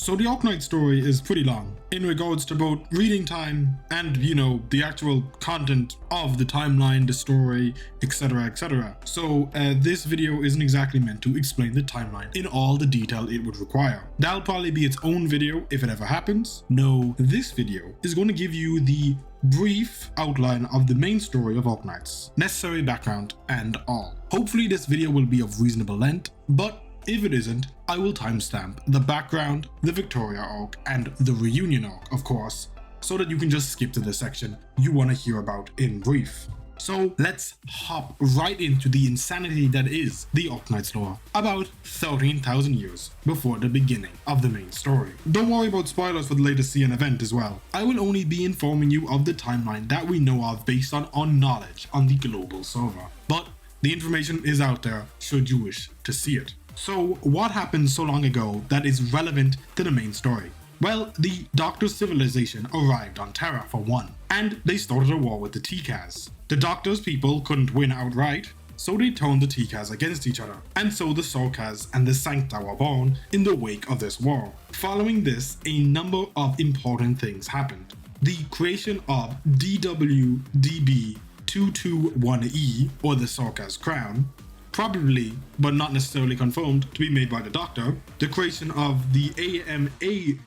So the Arknights story is pretty long in regards to both reading time and, the actual content of the timeline, the story, etc, etc. So this video isn't exactly meant to explain the timeline in all the detail it would require. That'll probably be its own video if it ever happens. No, this video is going to give you the brief outline of the main story of Arknights, necessary background and all. Hopefully this video will be of reasonable length, but if it isn't, I will timestamp the background, the Victoria arc, and the reunion arc, of course, so that you can just skip to the section you want to hear about in brief. So let's hop right into the insanity that is the Arknights lore, about 13,000 years before the beginning of the main story. Don't worry about spoilers for the latest CN event as well. I will only be informing you of the timeline that we know of based on our knowledge on the global server, but the information is out there should you wish to see it. So what happened so long ago that is relevant to the main story? Well, the Doctor civilization arrived on Terra for one, and they started a war with the T-Kaz. The Doctor's people couldn't win outright, so they turned the T-Kaz against each other, and so the Sorkaz and the Sancta were born in the wake of this war. Following this, a number of important things happened. The creation of DWDB221E, or the Sorkaz crown, probably, but not necessarily confirmed, to be made by the Doctor, the creation of the AMA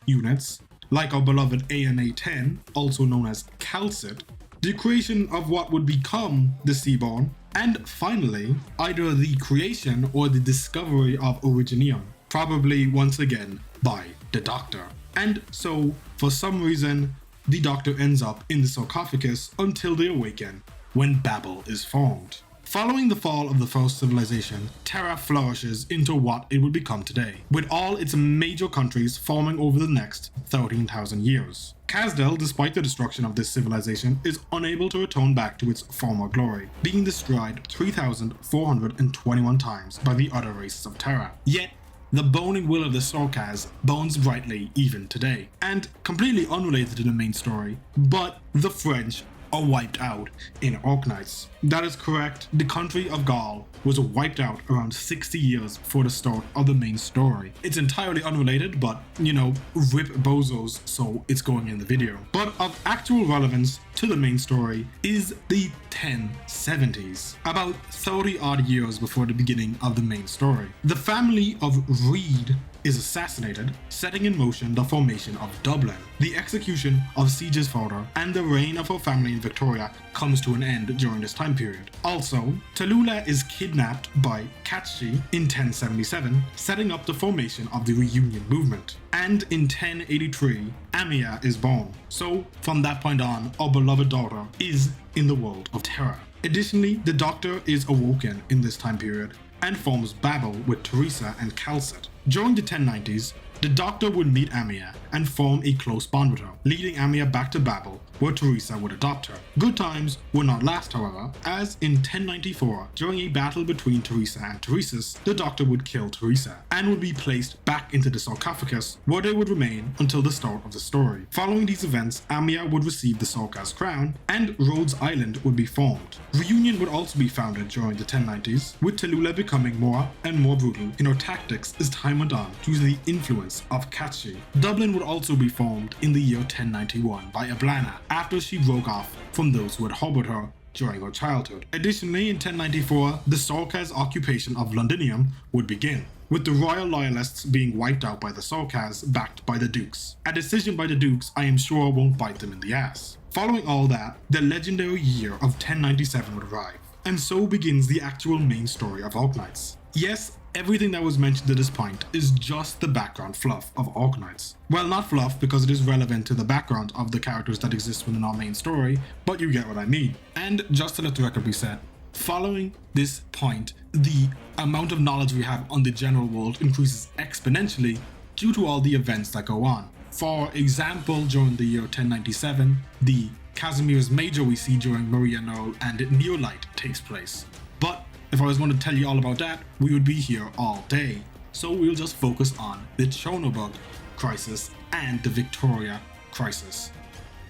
units, like our beloved ANA-10, also known as Calcit, the creation of what would become the Seaborn, and finally, either the creation or the discovery of Originium, probably once again by the Doctor. And so, for some reason, the Doctor ends up in the sarcophagus until they awaken, when Babel is formed. Following the fall of the first civilization, Terra flourishes into what it would become today, with all its major countries forming over the next 13,000 years. Kazdel, despite the destruction of this civilization, is unable to return back to its former glory, being destroyed 3,421 times by the other races of Terra. Yet, the burning will of the Sorkaz burns brightly even today. And completely unrelated to the main story, but the French are wiped out in Arknights. That is correct, the country of Gaul was wiped out around 60 years before the start of the main story. It's entirely unrelated, but rip bozos, so it's going in the video. But of actual relevance to the main story is the 1070s, about 30 odd years before the beginning of the main story. The family of Reed is assassinated, setting in motion the formation of Dublin. The execution of Siege's father and the reign of her family in Victoria comes to an end during this time period. Also, Tallulah is kidnapped by Catchy in 1077, setting up the formation of the reunion movement. And in 1083, Amia is born. So from that point on, our beloved daughter is in the world of Terra. Additionally, the Doctor is awoken in this time period and forms Babel with Teresa and Calcit. During the 1090s, the Doctor would meet Amia and form a close bond with her, leading Amia back to Babel, where Teresa would adopt her. Good times would not last, however, as in 1094, during a battle between Teresa and Teresis, the Doctor would kill Teresa and would be placed back into the sarcophagus, where they would remain until the start of the story. Following these events, Amia would receive the Sorkaz crown, and Rhodes Island would be formed. Reunion would also be founded during the 1090s, with Tallulah becoming more and more brutal in her tactics as time went on due to the influence of Catchy. Dublin would also be formed in the year 1091 by Ablana, after she broke off from those who had harbored her during her childhood. Additionally, in 1094, the Sorkaz occupation of Londinium would begin, with the royal loyalists being wiped out by the Sorkaz, backed by the Dukes. A decision by the Dukes I am sure won't bite them in the ass. Following all that, the legendary year of 1097 would arrive, and so begins the actual main story of Arknights. Yes, everything that was mentioned to this point is just the background fluff of Arknights. Well, not fluff because it is relevant to the background of the characters that exist within our main story, but you get what I mean. And just to let the record be set, following this point, the amount of knowledge we have on the general world increases exponentially due to all the events that go on. For example, during the year 1097, the Casimir's Major we see during Maria Null and Neolite takes place. But if I was going to tell you all about that, we would be here all day. So we'll just focus on the Chernobog crisis and the Victoria crisis,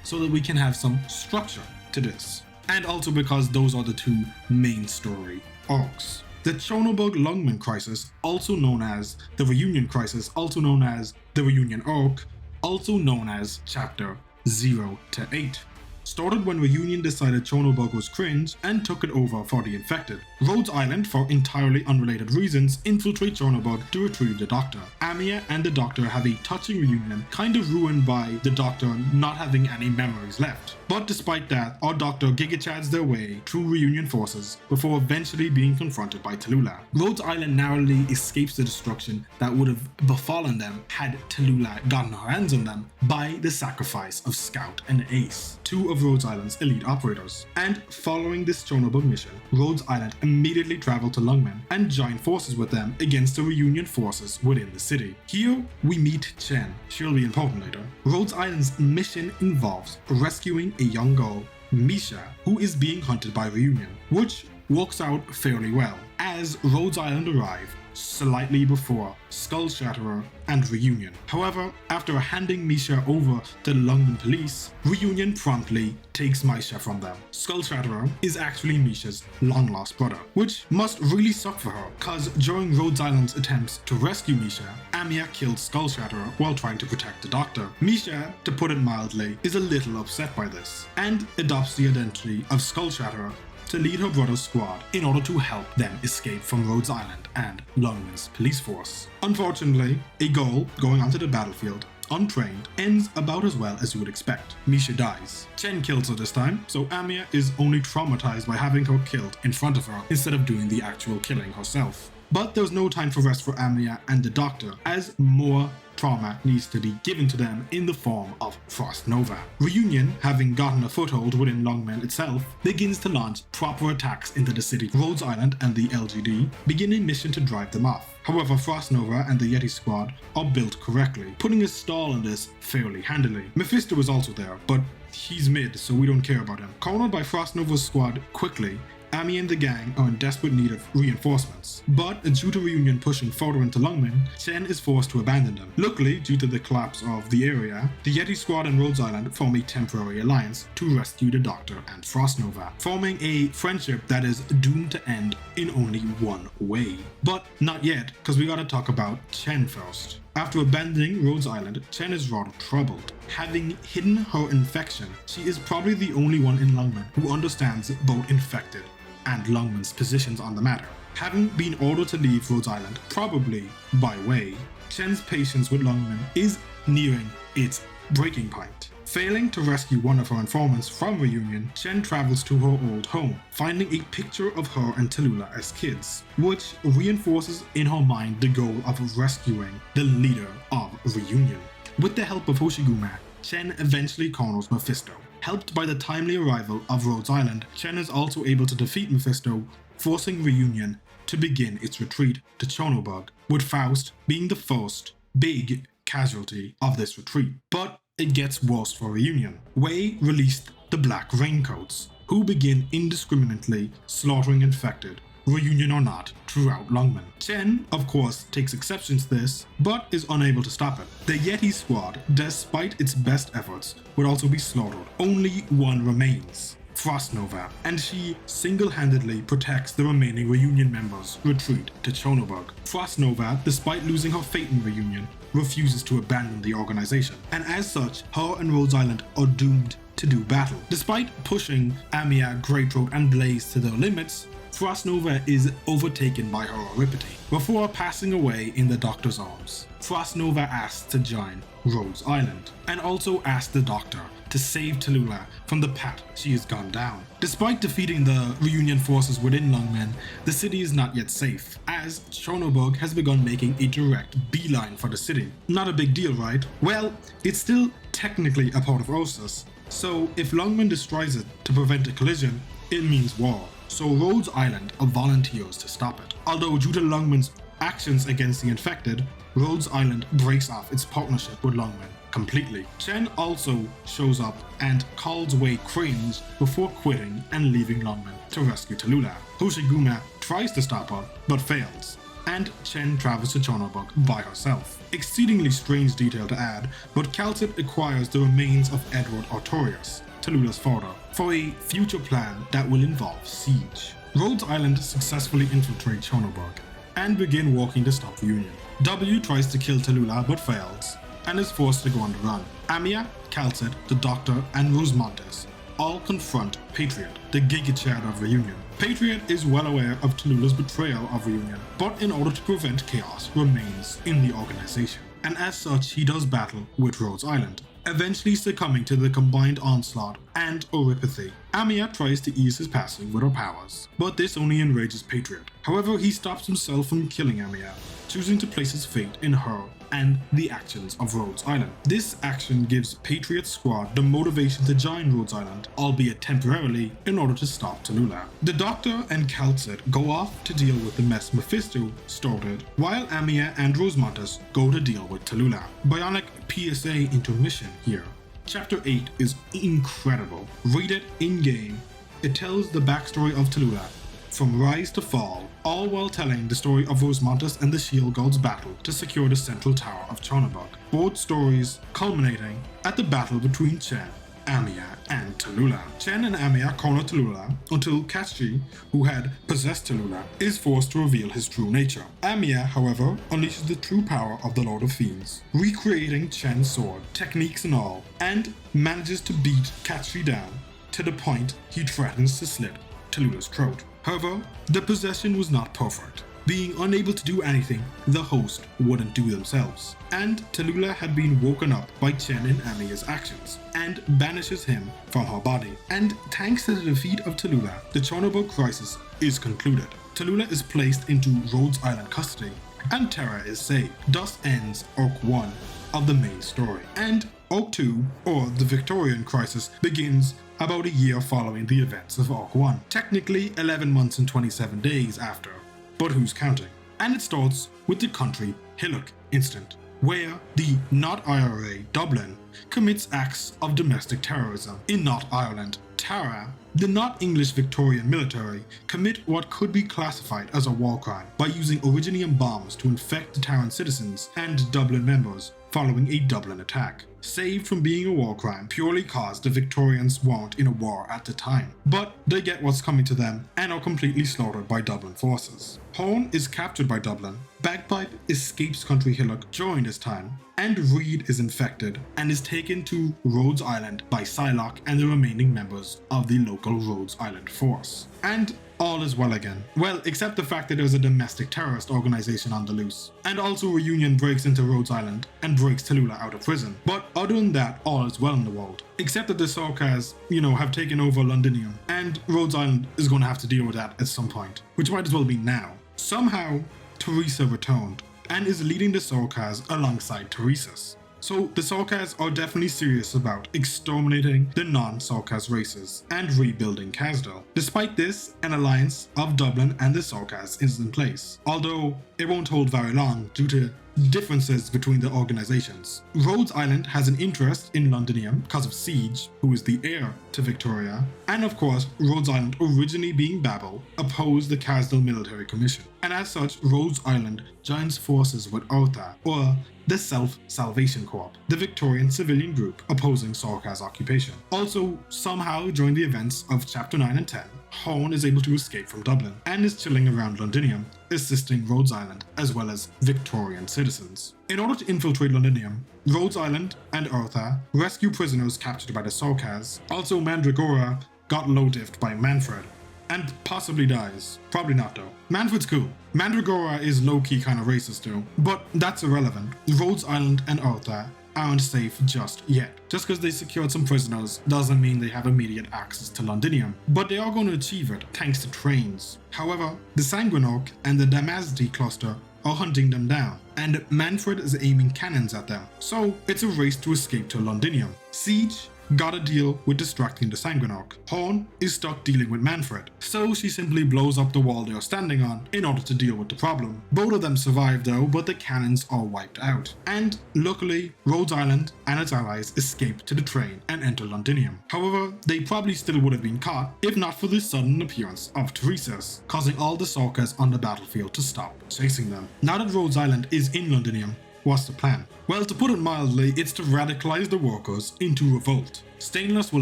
so that we can have some structure to this. And also because those are the two main story arcs. The Chernobog-Lungman crisis, also known as the Reunion crisis, also known as the the Reunion arc, also known as Chapter 0 to 8. Started when Reunion decided Chonobog was cringe and took it over for the infected. Rhodes Island, for entirely unrelated reasons, infiltrate Chonobog to retrieve the Doctor. Amiya and the Doctor have a touching reunion, kind of ruined by the Doctor not having any memories left. But despite that, our Doctor giga-chads their way through Reunion forces before eventually being confronted by Tallulah. Rhodes Island narrowly escapes the destruction that would have befallen them had Tallulah gotten her hands on them by the sacrifice of Scout and Ace, two of Rhodes Island's elite operators. And following this Chonobog mission, Rhodes Island immediately traveled to Lungmen and joined forces with them against the Reunion forces within the city. Here we meet Chen. She'll be important later. Rhodes Island's mission involves rescuing a young girl, Misha, who is being hunted by Reunion, which works out fairly well, as Rhodes Island arrive slightly before Skull Shatterer and Reunion. However, after handing Misha over to the Lungmen police, Reunion promptly takes Misha from them. Skull Shatterer is actually Misha's long-lost brother, which must really suck for her, cause during Rhodes Island's attempts to rescue Misha, Amiya killed Skull Shatterer while trying to protect the Doctor. Misha, to put it mildly, is a little upset by this, and adopts the identity of Skull Shatterer to lead her brother's squad in order to help them escape from Rhodes Island and Lungmen's police force. Unfortunately, a girl going onto the battlefield untrained ends about as well as you would expect. Misha dies. Chen kills her this time, so Amiya is only traumatized by having her killed in front of her instead of doing the actual killing herself. But there's no time for rest for Amiya and the Doctor, as more trauma needs to be given to them in the form of Frost Nova. Reunion, having gotten a foothold within Lungmen itself, begins to launch proper attacks into the city. Rhodes Island and the LGD begin a mission to drive them off. However, Frost Nova and the Yeti squad are built correctly, putting a stall on this fairly handily. Mephisto is also there, but he's mid, so we don't care about him. Cornered by Frost Nova's squad quickly, Amy and the gang are in desperate need of reinforcements, but due to Reunion pushing further into Lungmen, Chen is forced to abandon them. Luckily, due to the collapse of the area, the Yeti squad and Rhodes Island form a temporary alliance to rescue the Doctor and Frost Nova, forming a friendship that is doomed to end in only one way. But not yet, because we gotta talk about Chen first. After abandoning Rhodes Island, Chen is rather troubled. Having hidden her infection, she is probably the only one in Lungmen who understands both infected and Lungmen's positions on the matter. Having been ordered to leave Rhodes Island, probably by way, Chen's patience with Lungmen is nearing its breaking point. Failing to rescue one of her informants from Reunion, Chen travels to her old home, finding a picture of her and Tallulah as kids, which reinforces in her mind the goal of rescuing the leader of Reunion. With the help of Hoshiguma, Chen eventually corners Mephisto. Helped by the timely arrival of Rhodes Island, Chen is also able to defeat Mephisto, forcing Reunion to begin its retreat to Chonobog, with Faust being the first big casualty of this retreat. But it gets worse for Reunion. Wei released the Black Raincoats, who begin indiscriminately slaughtering infected, Reunion or not, throughout Lungmen. Chen, of course, takes exception to this, but is unable to stop it. The Yeti squad, despite its best efforts, would also be slaughtered. Only one remains, Frost Nova, and she single-handedly protects the remaining Reunion members' retreat to Chonobog. Frost Nova, despite losing her fate in Reunion, refuses to abandon the organization, and as such, her and Rhodes Island are doomed to do battle. Despite pushing Amiya, Greythroat, and Blaze to their limits, Frost Nova is overtaken by her horripity. Before passing away in the Doctor's arms, Frost Nova asks to join Rhodes Island, and also asks the Doctor to save Tallulah from the path she has gone down. Despite defeating the Reunion forces within Lungmen, the city is not yet safe, as Chonobog has begun making a direct beeline for the city. Not a big deal, right? Well, it's still technically a part of Ursus, so if Lungmen destroys it to prevent a collision, it means war. So Rhodes Island volunteers to stop it. Although due to Lungmen's actions against the infected, Rhodes Island breaks off its partnership with Lungmen completely. Chen also shows up and calls Wei cringe before quitting and leaving Lungmen to rescue Tallulah. Hoshiguma tries to stop her, but fails, and Chen travels to Chonobog by herself. Exceedingly strange detail to add, but Calcip acquires the remains of Edward Artorias, Tallulah's father, for a future plan that will involve siege. Rhodes Island successfully infiltrate Chonobog and begin working to stop Reunion. W tries to kill Tallulah but fails, and is forced to go on the run. Amia, Calcid, the Doctor, and Rosemontes all confront Patriot, the Giga Chad of Reunion. Patriot is well aware of Tallulah's betrayal of Reunion, but in order to prevent chaos, remains in the organization. And as such, he does battle with Rhodes Island, eventually succumbing to the combined onslaught and oripathy. Amia tries to ease his passing with her powers, but this only enrages Patriot. However, he stops himself from killing Amia, choosing to place his fate in her and the actions of Rhodes Island. This action gives Patriot's squad the motivation to join Rhodes Island, albeit temporarily, in order to stop Tallulah. The Doctor and Calcid go off to deal with the mess Mephisto started, while Amia and Rosemontes go to deal with Tallulah. Bionic PSA intermission here. Chapter 8 is incredible. Read it in-game. It tells the backstory of Tallulah, from rise to fall, all while telling the story of Rosemontes and the Shield God's battle to secure the central tower of Chernobog. Both stories culminating at the battle between Chen, Amia, and Tallulah. Chen and Amia corner Tallulah until Kachi, who had possessed Tallulah, is forced to reveal his true nature. Amia, however, unleashes the true power of the Lord of Fiends, recreating Chen's sword, techniques and all, and manages to beat Kachi down to the point he threatens to slit Tallulah's throat. However, the possession was not perfect. Being unable to do anything the host wouldn't do themselves, and Tallulah had been woken up by Chen and Amia's actions, and banishes him from her body. And thanks to the defeat of Tallulah, the Chernobog crisis is concluded. Tallulah is placed into Rhodes Island custody, and Terra is saved. Thus ends Arc 1 of the main story. And Arc 2, or the Victorian crisis, begins about a year following the events of Arc 1. Technically 11 months and 27 days after, but who's counting? And it starts with the country Hillock incident, where the Not IRA Dublin commits acts of domestic terrorism in Not Ireland. Tara, the not English Victorian military, commit what could be classified as a war crime by using originium bombs to infect the Taran citizens and Dublin members following a Dublin attack. Saved from being a war crime purely cause the Victorians weren't in a war at the time, but they get what's coming to them and are completely slaughtered by Dublin forces. Horn is captured by Dublin, Bagpipe escapes country Hillock during this time, and Reed is infected and is taken to Rhodes Island by Psylocke and the remaining members of the local Rhodes Island force. And all is well again. Well, except the fact that there's a domestic terrorist organization on the loose. And also Reunion breaks into Rhodes Island and breaks Tallulah out of prison. But other than that, all is well in the world. Except that the Sorkas, have taken over Londinium, and Rhodes Island is going to have to deal with that at some point, which might as well be now. Somehow, Teresa returned, and is leading the Sorkas alongside Teresa's. So the Sorkas are definitely serious about exterminating the non-Sorkas races and rebuilding Casdell. Despite this, an alliance of Dublin and the Sorkas is in place, although it won't hold very long due to differences between the organizations. Rhodes Island has an interest in Londinium because of Siege, who is the heir to Victoria, and of course, Rhodes Island, originally being Babel, opposed the Casdell Military Commission. And as such, Rhodes Island joins forces with Eartha, or the Self-Salvation Corps, the Victorian civilian group opposing Sorka's occupation. Also, somehow during the events of Chapter 9 and 10, Horn is able to escape from Dublin and is chilling around Londinium, assisting Rhodes Island as well as Victorian citizens. In order to infiltrate Londinium, Rhodes Island and Eartha rescue prisoners captured by the Sorkas. Also, Mandragora got low-diffed by Manfred and possibly dies. Probably not though. Manfred's cool. Mandragora is low-key kind of racist too, but that's irrelevant. Rhodes Island and Eartha aren't safe just yet. Just because they secured some prisoners doesn't mean they have immediate access to Londinium, but they are going to achieve it thanks to trains. However, the Sanguinarch and the Damazdi cluster are hunting them down, and Manfred is aiming cannons at them, so it's a race to escape to Londinium. Siege got a deal with distracting the Sanguinarch. Horn is stuck dealing with Manfred, so she simply blows up the wall they are standing on in order to deal with the problem. Both of them survive though, but the cannons are wiped out. And luckily, Rhodes Island and its allies escape to the train and enter Londinium. However, they probably still would have been caught if not for the sudden appearance of Teresa's, causing all the Sorkas on the battlefield to stop chasing them. Now that Rhodes Island is in Londinium, what's the plan? Well, to put it mildly, it's to radicalize the workers into revolt. Stainless will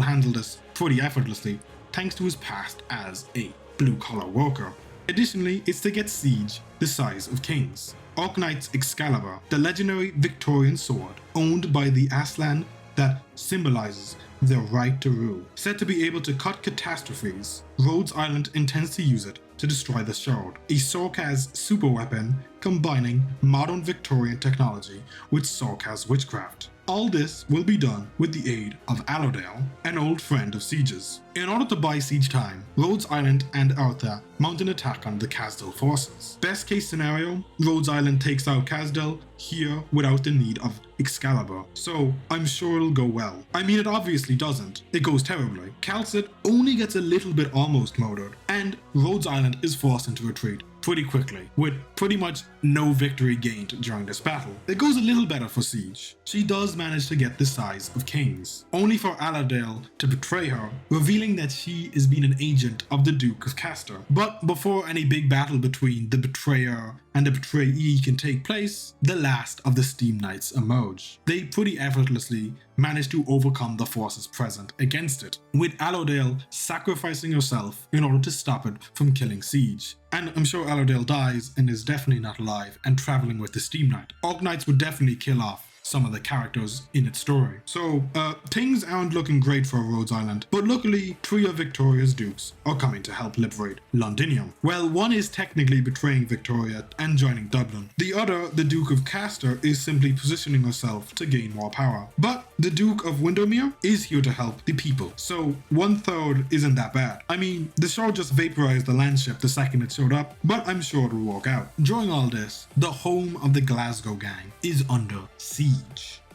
handle this pretty effortlessly, thanks to his past as a blue-collar worker. Additionally, it's to get Siege the size of Kings. Arknights Excalibur, the legendary Victorian sword owned by the Aslan that symbolizes their right to rule. Said to be able to cut catastrophes, Rhodes Island intends to use it to destroy the Shard, a Sorkaz superweapon combining modern Victorian technology with Sorkaz witchcraft. All this will be done with the aid of Allodale, an old friend of Siege's. In order to buy siege time, Rhodes Island and Arthur mount an attack on the Casdell forces. Best case scenario, Rhodes Island takes out Casdell here without the need of Excalibur, so I'm sure it'll go well. I mean, it obviously doesn't. It goes terribly. Calcit only gets a little bit almost murdered, and Rhodes Island is forced into retreat pretty quickly, with pretty much no victory gained during this battle. It goes a little better for Siege. She does manage to get the size of Kings, only for Allodale to betray her, revealing that she is being an agent of the Duke of Castor. But before any big battle between the betrayer and the betrayee can take place, the last of the Steam Knights emerge. They pretty effortlessly manage to overcome the forces present against it, with Allodale sacrificing herself in order to stop it from killing Siege. And I'm sure Allodale dies and is definitely not alive and traveling with the Steam Knight. Arknights would definitely kill off some of the characters in its story. So things aren't looking great for Rhodes Island, but luckily 3 of Victoria's dukes are coming to help liberate Londinium. Well, one is technically betraying Victoria and joining Dublin. The other, the Duke of Castor, is simply positioning herself to gain more power. But the Duke of Windermere is here to help the people, so 1/3 isn't that bad. I mean, the Shard just vaporized the landship the second it showed up, but I'm sure it'll work out. During all this, the home of the Glasgow gang is under siege.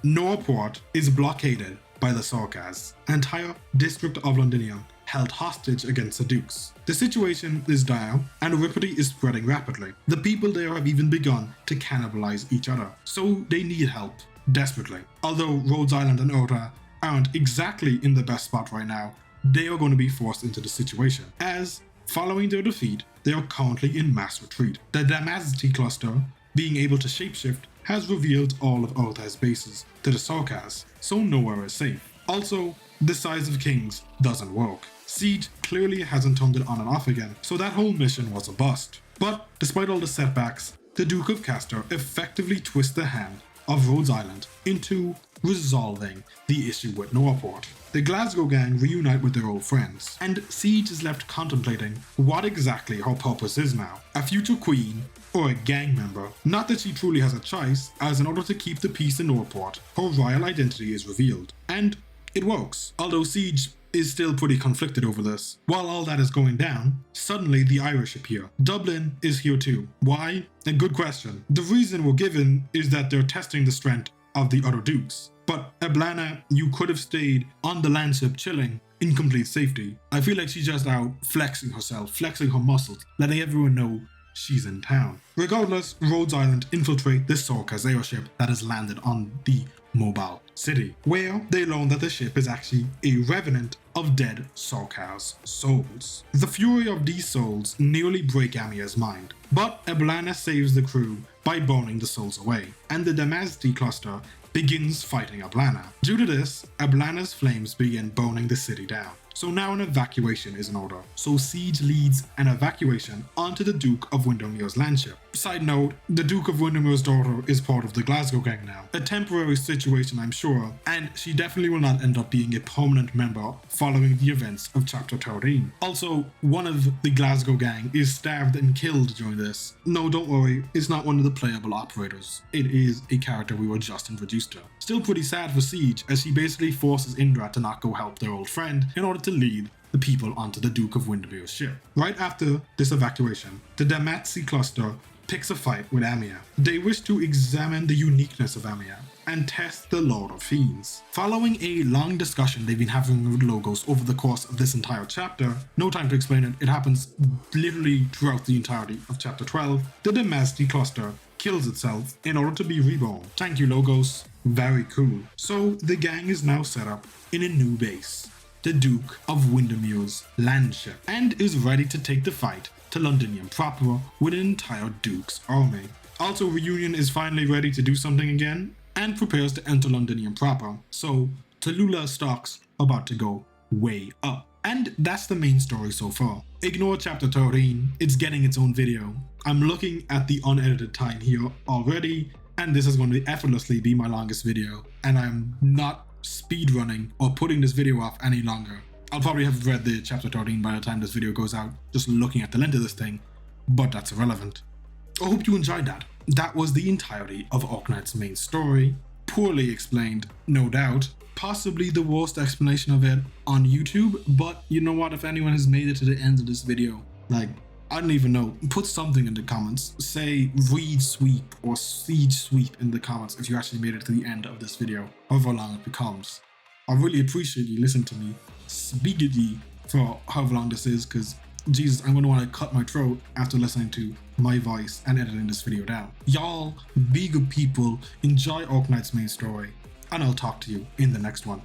Norport is blockaded by the Sorkaz, entire district of Londinium held hostage against the Dukes. The situation is dire and rapidity is spreading rapidly. The people there have even begun to cannibalize each other, so they need help desperately. Although Rhodes Island and Ota aren't exactly in the best spot right now, they are going to be forced into the situation, as following their defeat, they are currently in mass retreat. The Damascene cluster, being able to shapeshift, has revealed all of Otha's bases to the Sorkaz, so nowhere is safe. Also, the size of Kings doesn't work. Siege clearly hasn't turned it on and off again, so that whole mission was a bust. But despite all the setbacks, the Duke of Castor effectively twists the hand of Rhodes Island into resolving the issue with Norport. The Glasgow gang reunite with their old friends, and Siege is left contemplating what exactly her purpose is now. A future queen or a gang member? Not that she truly has a choice, as in order to keep the peace in Norport, her royal identity is revealed. And it works, although Siege is still pretty conflicted over this. While all that is going down, suddenly the Irish appear. Dublin is here too. Why? A good question. The reason we're given is that they're testing the strength of the other dukes. But Eblana, you could have stayed on the landship chilling in complete safety. I feel like she's just out flexing herself, flexing her muscles, letting everyone know she's in town. Regardless, Rhodes Island infiltrate the Sorkaz airship that has landed on the mobile city, where they learn that the ship is actually a revenant of dead Sorkaz souls. The fury of these souls nearly break Amia's mind, but Eblana saves the crew by burning the souls away, and the Damascene cluster begins fighting Eblana. Due to this, Eblana's flames begin burning the city down. So now an evacuation is in order. So Siege leads an evacuation onto the Duke of Windermere's landship. Side note, the Duke of Windermere's daughter is part of the Glasgow gang now. A temporary situation, I'm sure, and she definitely will not end up being a permanent member following the events of Chapter 13. Also, one of the Glasgow gang is stabbed and killed during this. No, don't worry, it's not one of the playable operators. It is a character we were just introduced to. Still pretty sad for Siege, as she basically forces Indra to not go help their old friend in order to lead the people onto the Duke of Windermere's ship. Right after this evacuation, the Damascene cluster picks a fight with Amia. They wish to examine the uniqueness of Amia and test the Lord of Fiends. Following a long discussion they've been having with Logos over the course of this entire chapter, no time to explain it, it happens literally throughout the entirety of chapter 12, the Damascene cluster kills itself in order to be reborn. Thank you, Logos. Very cool. So the gang is now set up in a new base, the Duke of Windermere's landship, and is ready to take the fight to Londinium proper with an entire Duke's army. Also, Reunion is finally ready to do something again and prepares to enter Londinium proper, so Tallulah stocks are about to go way up. And that's the main story so far. Ignore chapter 13, it's getting its own video, I'm looking at the unedited time here already, and this is going to effortlessly be my longest video, and I'm not speedrunning or putting this video off any longer. I'll probably have read the chapter 13 by the time this video goes out, just looking at the length of this thing, but that's irrelevant. I hope you enjoyed that. That was the entirety of Arknights' main story. Poorly explained, no doubt. Possibly the worst explanation of it on YouTube, but you know what, if anyone has made it to the end of this video, like, I don't even know, put something in the comments. Say read sweep or siege sweep in the comments if you actually made it to the end of this video, however long it becomes. I really appreciate you listening to me speakity for however long this is, because Jesus, I'm going to want to cut my throat after listening to my voice and editing this video down. Y'all be good people, enjoy Arknights' main story, and I'll talk to you in the next one.